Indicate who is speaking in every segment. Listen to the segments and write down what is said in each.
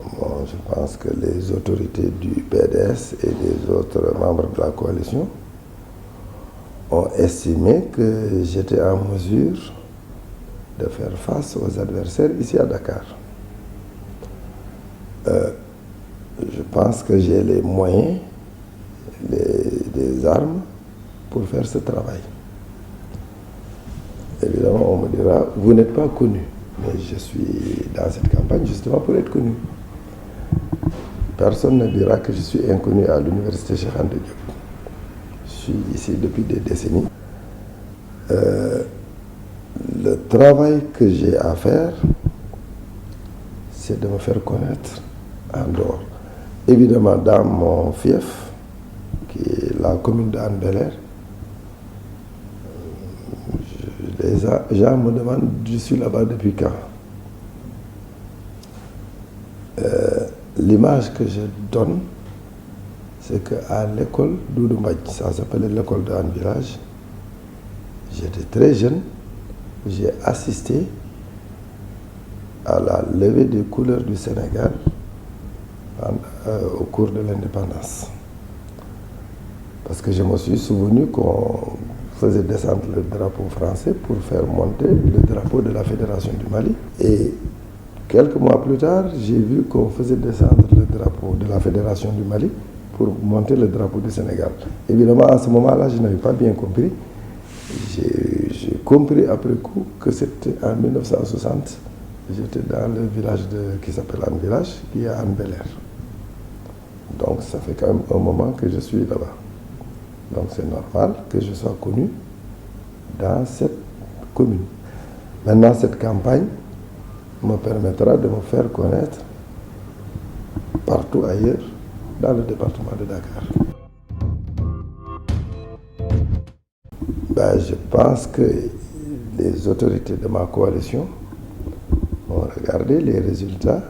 Speaker 1: Bon, je pense que les autorités du PDS et des autres membres de la coalition ont estimé que j'étais en mesure de faire face aux adversaires ici à Dakar. Je pense que j'ai les moyens, des armes pour faire ce travail. Évidemment, on me dira, vous n'êtes pas connu, mais je suis dans cette campagne justement pour être connu. Personne ne dira que je suis inconnu à l'université Cheikh Anta Diop. Je suis ici depuis des décennies. Le travail que j'ai à faire, c'est de me faire connaître en dehors. Évidemment, dans mon fief, qui est la commune d'Anne Bel-Air, les gens me demandent, je suis là-bas depuis quand? L'image que je donne, c'est qu'à l'école d'Oudou Mbadji, ça s'appelait l'école d'Anne Village, j'étais très jeune, j'ai assisté à la levée des couleurs du Sénégal au cours de l'indépendance. Parce que je me suis souvenu qu'on faisait descendre le drapeau français pour faire monter le drapeau de la Fédération du Mali. Et quelques mois plus tard, j'ai vu qu'on faisait descendre le drapeau de la Fédération du Mali pour monter le drapeau du Sénégal. Évidemment, à ce moment-là, je n'avais pas bien compris. J'ai compris après coup que c'était en 1960. J'étais dans le village qui s'appelle Anne Village, qui est à Anne Bel-Air. Donc ça fait quand même un moment que je suis là-bas. Donc c'est normal que je sois connu dans cette commune. Maintenant, cette campagne me permettra de me faire connaître partout ailleurs dans le département de Dakar. Je pense que les autorités de ma coalition ont regardé les résultats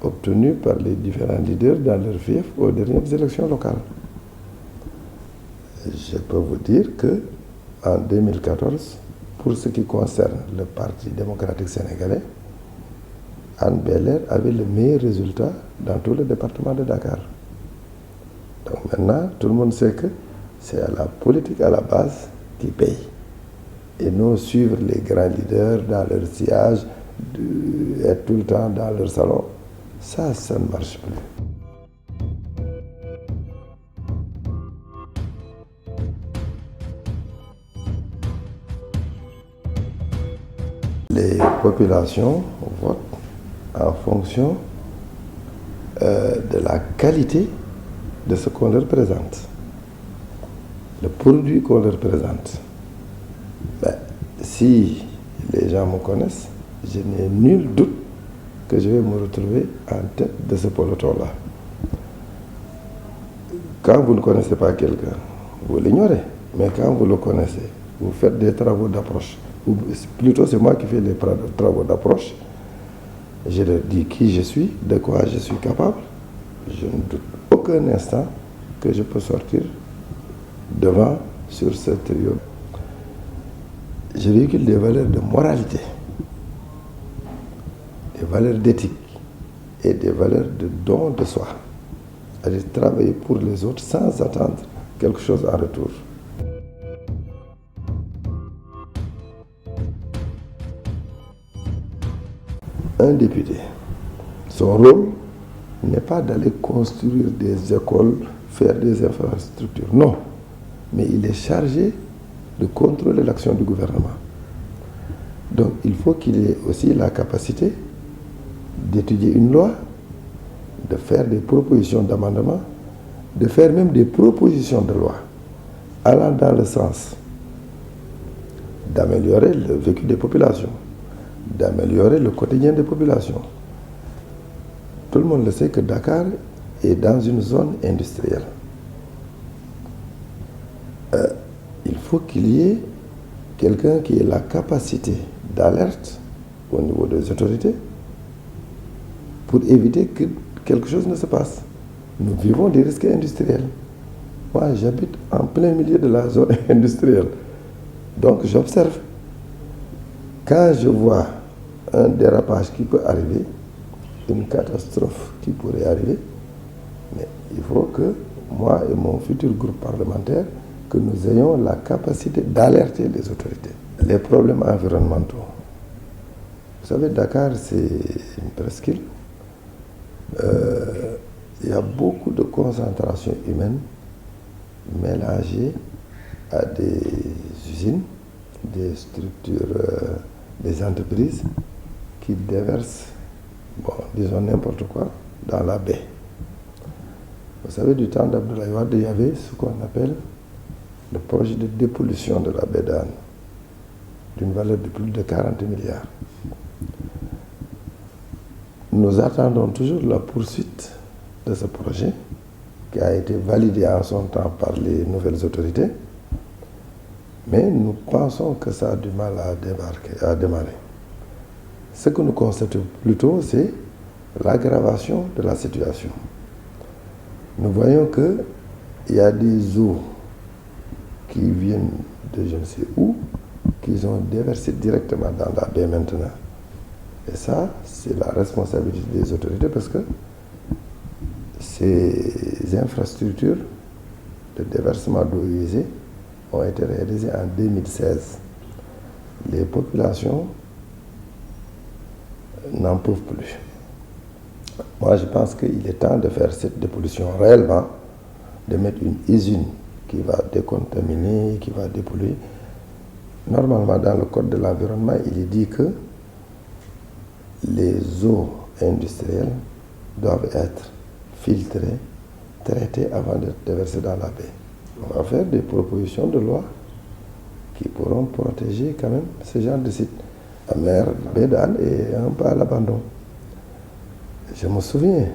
Speaker 1: obtenus par les différents leaders dans leur fief aux dernières élections locales. Je peux vous dire qu'en 2014, pour ce qui concerne le Parti démocratique sénégalais, Anne Bel-Air avait le meilleur résultat dans tout le département de Dakar. Donc maintenant, tout le monde sait que c'est la politique à la base qui paye. Et non suivre les grands leaders dans leur sillage, être tout le temps dans leur salon, ça ne marche plus. Les populations votent en fonction de la qualité de ce qu'on leur présente, le produit qu'on leur présente. Si les gens me connaissent, je n'ai nul doute que je vais me retrouver en tête de ce peloton-là. Quand vous ne connaissez pas quelqu'un, vous l'ignorez, mais quand vous le connaissez, vous faites des travaux d'approche, ou plutôt c'est moi qui fais les travaux d'approche, je leur dis qui je suis, de quoi je suis capable, je ne doute aucun instant que je peux sortir devant sur ce trio. Je véhicule des valeurs de moralité, des valeurs d'éthique et des valeurs de don de soi. C'est-à-dire travailler pour les autres sans attendre quelque chose en retour. Un député, son rôle n'est pas d'aller construire des écoles, faire des infrastructures, non. Mais il est chargé de contrôler l'action du gouvernement. Donc il faut qu'il ait aussi la capacité d'étudier une loi, de faire des propositions d'amendement, de faire même des propositions de loi allant dans le sens d'améliorer le vécu des populations, d'améliorer le quotidien des populations. Tout le monde le sait que Dakar est dans une zone industrielle. Il faut qu'il y ait quelqu'un qui ait la capacité d'alerte au niveau des autorités pour éviter que quelque chose ne se passe. Nous vivons des risques industriels. Moi, j'habite en plein milieu de la zone industrielle. Donc, j'observe. Quand je vois un dérapage qui peut arriver, une catastrophe qui pourrait arriver, mais il faut que moi et mon futur groupe parlementaire, que nous ayons la capacité d'alerter les autorités. Les problèmes environnementaux. Vous savez, Dakar, c'est une presqu'île. Il y a beaucoup de concentration humaine mélangée à des usines, des structures, des entreprises qui déversent, disons n'importe quoi, dans la baie. Vous savez, du temps d'Abdoulaye Wade, il y avait ce qu'on appelle le projet de dépollution de la baie d'Anne, d'une valeur de plus de 40 milliards. Nous attendons toujours la poursuite de ce projet qui a été validé en son temps par les nouvelles autorités, mais nous pensons que ça a du mal à démarrer. Ce que nous constatons plutôt, c'est l'aggravation de la situation. Nous voyons qu'il y a des eaux qui viennent de je ne sais où, qu'ils ont déversées directement dans la baie maintenant. Et ça, c'est la responsabilité des autorités parce que ces infrastructures de déversement d'eau usée ont été réalisées en 2016. Les populations n'en peuvent plus. Moi, je pense qu'il est temps de faire cette dépollution réellement, de mettre une usine qui va décontaminer, qui va dépolluer. Normalement, dans le code de l'environnement, il est dit que les eaux industrielles doivent être filtrées, traitées avant d'être déversées dans la baie. On va faire des propositions de loi qui pourront protéger quand même ce genre de site. La mer baie d'Anne est un peu à l'abandon. Je me souviens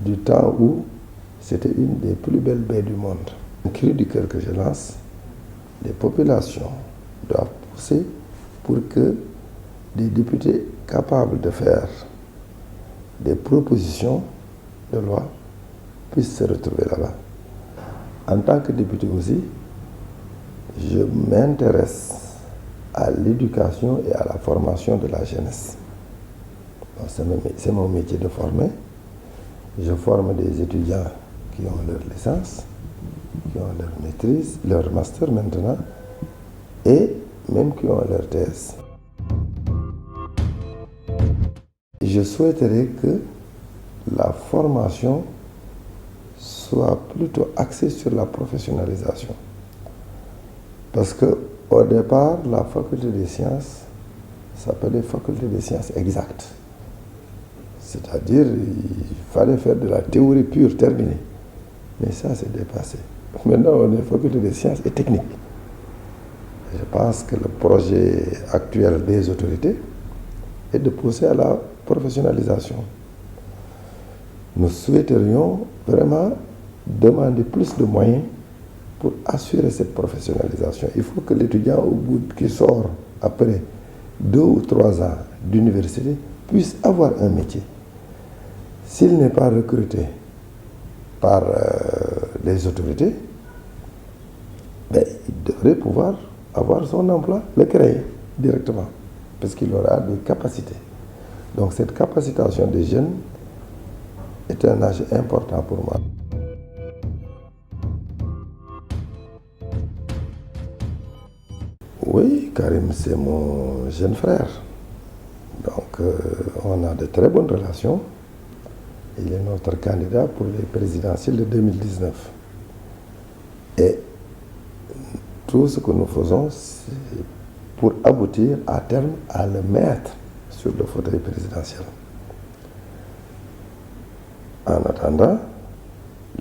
Speaker 1: du temps où c'était une des plus belles baies du monde. Un cri du cœur que je lance, les populations doivent pousser pour que des députés capables de faire des propositions de loi puissent se retrouver là-bas. En tant que député aussi, je m'intéresse à l'éducation et à la formation de la jeunesse. C'est mon métier de former. Je forme des étudiants qui ont leur licence, qui ont leur maîtrise, leur master maintenant, et même qui ont leur thèse. Je souhaiterais que la formation soit plutôt axée sur la professionnalisation. Parce qu'au départ, la faculté des sciences s'appelait faculté des sciences exactes. C'est-à-dire, il fallait faire de la théorie pure, terminée. Mais ça, c'est dépassé. Maintenant, on est faculté des sciences et techniques. Je pense que le projet actuel des autorités est de pousser à la professionnalisation. Nous souhaiterions vraiment demander plus de moyens pour assurer cette professionnalisation. Il faut que l'étudiant, au bout qui sort après 2 ou 3 ans d'université, puisse avoir un métier. S'il n'est pas recruté par les autorités, il devrait pouvoir avoir son emploi, le créer directement, parce qu'il aura des capacités. Donc cette capacitation des jeunes est un âge important pour moi. Oui, Karim, c'est mon jeune frère. Donc on a de très bonnes relations. Il est notre candidat pour les présidentielles de 2019. Et tout ce que nous faisons, c'est pour aboutir à terme à le mettre sur le fauteuil présidentiel. En attendant,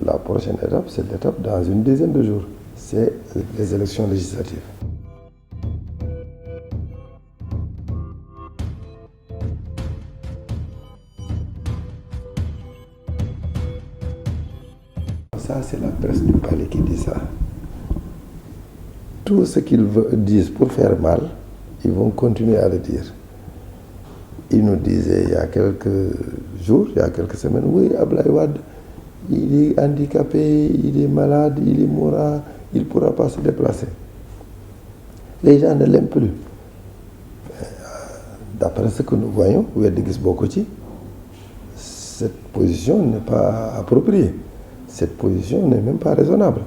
Speaker 1: la prochaine étape, c'est l'étape dans une dizaine de jours. C'est les élections législatives. Ça, c'est la presse du palais qui dit ça. Tout ce qu'ils disent pour faire mal, ils vont continuer à le dire. Ils nous disaient il y a quelques jours, il y a quelques semaines, oui, Abdoulaye Wade, il est handicapé, il est malade, il est mourant, il ne pourra pas se déplacer. Les gens ne l'aiment plus. D'après ce que nous voyons, cette position n'est pas appropriée. Cette position n'est même pas raisonnable.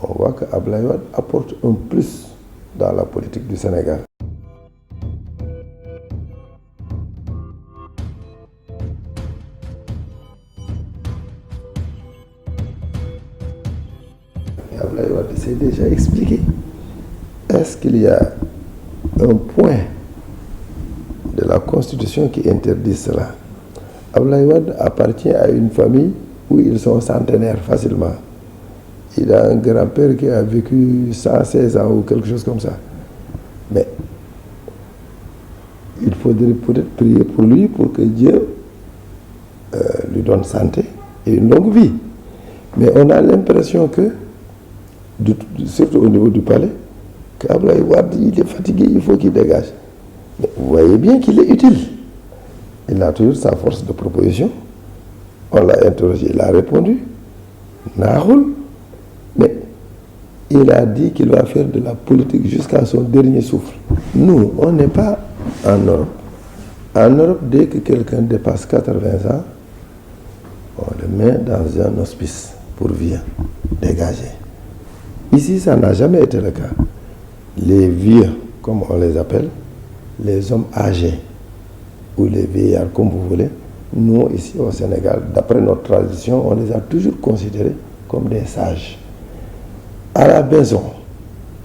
Speaker 1: On voit qu'Abdoulaye Wade apporte un plus dans la politique du Sénégal. Abdoulaye Wade s'est déjà expliqué. Est-ce qu'il y a un point de la Constitution qui interdit cela? Abdoulaye Wade appartient à une famille où ils sont centenaires facilement. Il a un grand-père qui a vécu 116 ans ou quelque chose comme ça. Mais il faudrait peut-être prier pour lui pour que Dieu lui donne santé et une longue vie. Mais on a l'impression que, surtout au niveau du palais, qu'Abdoulaye Wade, il est fatigué, il faut qu'il dégage. Mais vous voyez bien qu'il est utile. Il a toujours sa force de proposition. On l'a interrogé, il a répondu. Naroul. Mais il a dit qu'il va faire de la politique jusqu'à son dernier souffle. Nous, on n'est pas en Europe. En Europe, dès que quelqu'un dépasse 80 ans, on le met dans un hospice pour vieux, dégagé. Ici, ça n'a jamais été le cas. Les vieux, comme on les appelle, les hommes âgés, ou les vieillards, comme vous voulez, nous, ici au Sénégal, d'après notre tradition, on les a toujours considérés comme des sages. À la maison,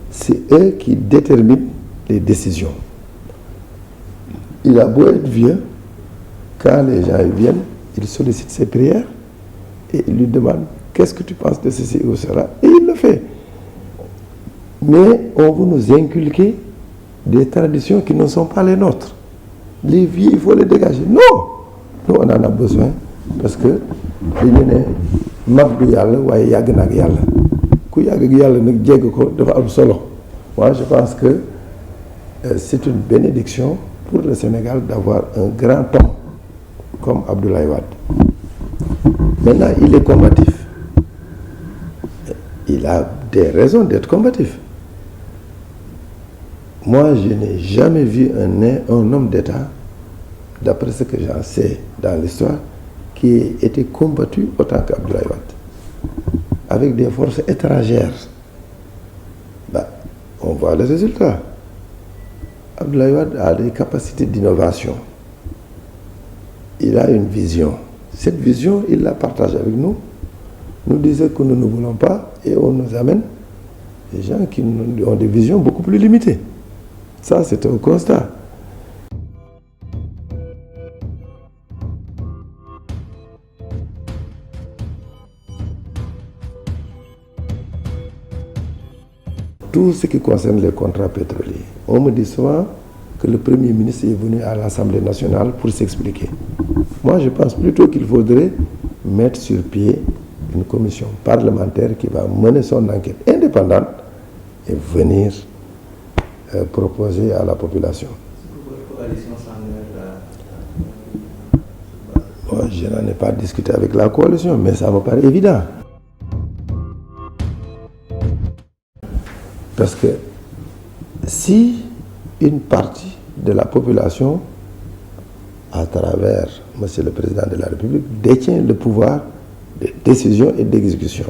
Speaker 1: c'est eux qui déterminent les décisions. Il a beau être vieux, quand les gens viennent, il sollicite ses prières et il lui demande « Qu'est-ce que tu penses de ceci ou cela ?» Et il le fait. Mais on veut nous inculquer des traditions qui ne sont pas les nôtres. Les vieux, il faut les dégager. Non! Nous, on en a besoin parce que dañu ne mag du yàlla waaye yàgg na ak yàlla ku yàgg ak yàlla nag jégg ko dafa am solo. Moi, je pense que c'est une bénédiction pour le Sénégal d'avoir un grand homme comme Abdoulaye Wade. Maintenant, il est combatif. Il a des raisons d'être combatif. Moi, je n'ai jamais vu un homme d'État, d'après ce que j'en sais dans l'histoire, qui ait été combattu autant qu'Abdoulaye Wade, avec des forces étrangères. On voit les résultats. Abdoulaye Wade a des capacités d'innovation. Il a une vision. Cette vision, il la partage avec nous. Nous disons que nous ne voulons pas et on nous amène des gens qui ont des visions beaucoup plus limitées. Ça, c'est un constat. Tout ce qui concerne les contrats pétroliers, on me dit souvent que le Premier ministre est venu à l'Assemblée nationale pour s'expliquer. Moi, je pense plutôt qu'il faudrait mettre sur pied une commission parlementaire qui va mener son enquête indépendante et venir proposer à la population. Moi, je n'en ai pas discuté avec la coalition, mais ça me paraît évident. Parce que si une partie de la population, à travers Monsieur le Président de la République, détient le pouvoir de décision et d'exécution,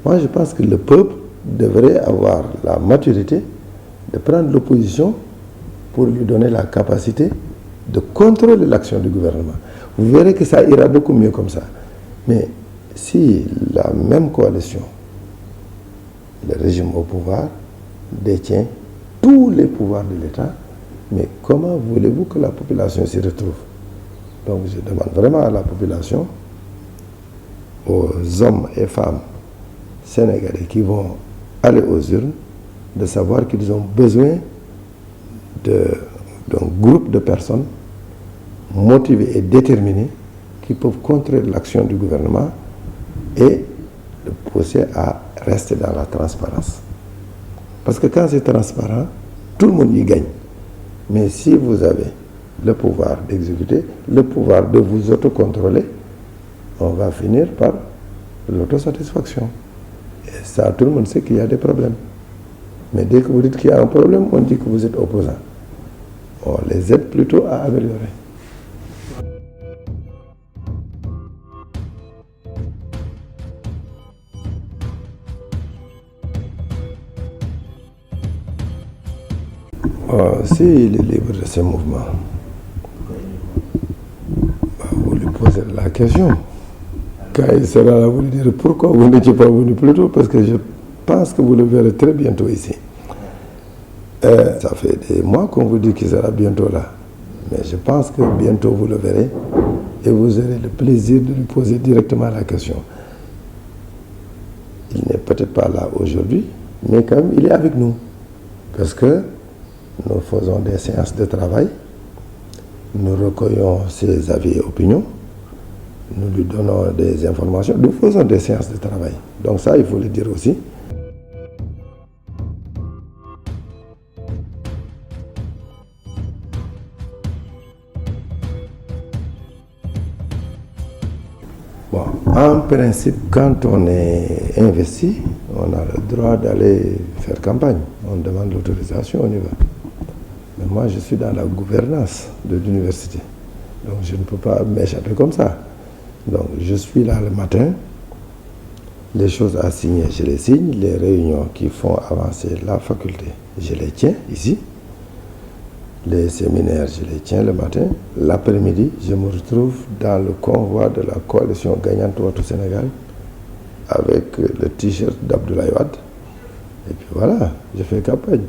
Speaker 1: moi je pense que le peuple devrait avoir la maturité de prendre l'opposition pour lui donner la capacité de contrôler l'action du gouvernement. Vous verrez que ça ira beaucoup mieux comme ça. Mais si la même coalition, le régime au pouvoir, détient tous les pouvoirs de l'État, mais comment voulez-vous que la population s'y retrouve? Donc je demande vraiment à la population, aux hommes et femmes sénégalais qui vont aller aux urnes, de savoir qu'ils ont besoin d'un groupe de personnes motivées et déterminées qui peuvent contrôler l'action du gouvernement et le pousser à rester dans la transparence. Parce que quand c'est transparent, tout le monde y gagne. Mais si vous avez le pouvoir d'exécuter, le pouvoir de vous autocontrôler, on va finir par l'autosatisfaction. Et ça, tout le monde sait qu'il y a des problèmes. Mais dès que vous dites qu'il y a un problème, on dit que vous êtes opposant. On les aide plutôt à améliorer. S'il est libre de ses mouvements, vous lui posez la question. Quand il sera là, vous lui direz pourquoi vous n'étiez pas venu plus tôt, parce que je pense que vous le verrez très bientôt ici. Ça fait des mois qu'on vous dit qu'il sera bientôt là. Mais je pense que bientôt vous le verrez et vous aurez le plaisir de lui poser directement la question. Il n'est peut-être pas là aujourd'hui, mais quand même, il est avec nous. Parce que nous faisons des séances de travail, nous recueillons ses avis et opinions, nous lui donnons des informations, nous faisons des séances de travail. Donc ça, il faut le dire aussi. Bon, en principe, quand on est investi, on a le droit d'aller faire campagne. On demande l'autorisation, on y va. Mais moi, je suis dans la gouvernance de l'université. Donc, je ne peux pas m'échapper comme ça. Donc, je suis là le matin. Les choses à signer, je les signe. Les réunions qui font avancer la faculté, je les tiens ici. Les séminaires, je les tiens le matin. L'après-midi, je me retrouve dans le convoi de la coalition gagnante Wattu Sénégal avec le t-shirt d'Abdoulaye Wade. Et puis voilà, je fais campagne.